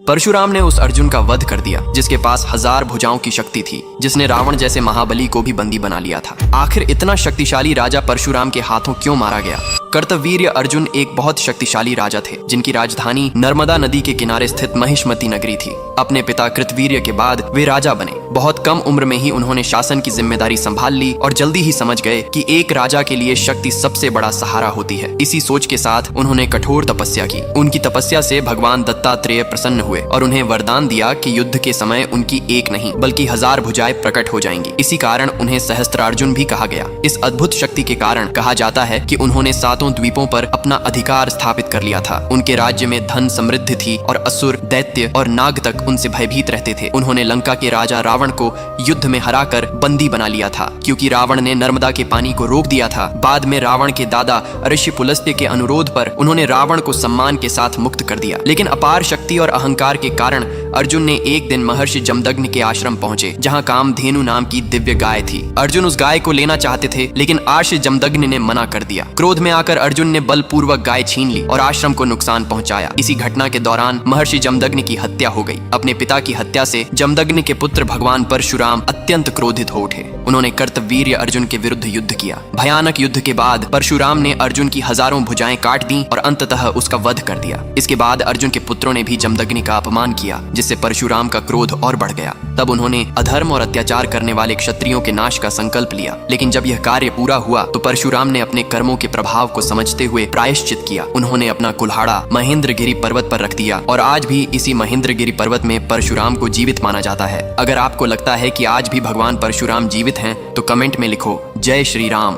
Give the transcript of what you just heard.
परशुराम ने उस अर्जुन का वध कर दिया जिसके पास 1000 भुजाओं की शक्ति थी, जिसने रावण जैसे महाबली को भी बंदी बना लिया था। आखिर इतना शक्तिशाली राजा परशुराम के हाथों क्यों मारा गया? कर्तवीर्य अर्जुन एक बहुत शक्तिशाली राजा थे जिनकी राजधानी नर्मदा नदी के किनारे स्थित महिष्मती नगरी थी। अपने पिता कृतवीर्य के बाद वे राजा बने। बहुत कम उम्र में ही उन्होंने शासन की जिम्मेदारी संभाल ली और जल्दी ही समझ गए कि एक राजा के लिए शक्ति सबसे बड़ा सहारा होती है। इसी सोच के साथ उन्होंने कठोर तपस्या की। उनकी तपस्या से भगवान दत्तात्रेय प्रसन्न हुए और उन्हें वरदान दिया कि युद्ध के समय उनकी एक नहीं बल्कि 1000 भुजाएं प्रकट हो जाएंगी। इसी कारण उन्हें सहस्त्रार्जुन भी कहा गया। इस अद्भुत शक्ति के कारण कहा जाता है कि उन्होंने 7 द्वीपों पर अपना अधिकार स्थापित कर लिया था। उनके राज्य में धन समृद्धि थी और असुर, दैत्य और नाग तक उनसे भयभीत रहते थे। उन्होंने लंका के राजा रावण को युद्ध में हराकर बंदी बना लिया था क्योंकि रावण ने नर्मदा के पानी को रोक दिया था। बाद में रावण के दादा ऋषि पुलस्त्य के अनुरोध पर उन्होंने रावण को सम्मान के साथ मुक्त कर दिया। लेकिन अपार शक्ति और अहंकार के कारण अर्जुन ने एक दिन महर्षि जमदग्नि के आश्रम पहुंचे जहां कामधेनु नाम की दिव्य गाय थी। अर्जुन उस गाय को लेना चाहते थे लेकिन आर्ष जमदग्नि ने मना कर दिया। क्रोध में आकर अर्जुन ने बलपूर्वक गाय छीन ली और आश्रम को नुकसान पहुंचाया। इसी घटना के दौरान महर्षि जमदग्नि की हत्या हो गई। अपने पिता की हत्या से जमदग्नि के पुत्र भगवान परशुराम अत्यंत क्रोधित हो उठे। उन्होंने कर्तवीर्य अर्जुन के विरुद्ध युद्ध किया। भयानक युद्ध के बाद परशुराम ने अर्जुन की 1000 भुजाएं काट दी और अंततः उसका वध कर दिया। इसके बाद अर्जुन के पुत्रों ने भी जमदग्नि का अपमान किया जिससे परशुराम का क्रोध और बढ़ गया। तब उन्होंने अधर्म और अत्याचार करने वाले क्षत्रियों के नाश का संकल्प लिया। लेकिन जब यह कार्य पूरा हुआ तो परशुराम ने अपने कर्मों के प्रभाव को समझते हुए प्रायश्चित किया। उन्होंने अपना कुल्हाड़ा महेंद्रगिरी पर्वत पर रख दिया और आज भी इसी महेंद्रगिरी पर्वत में परशुराम को जीवित माना जाता है। अगर आपको लगता है कि आज भी भगवान परशुराम जीवित हैं तो कमेंट में लिखो जय श्री राम।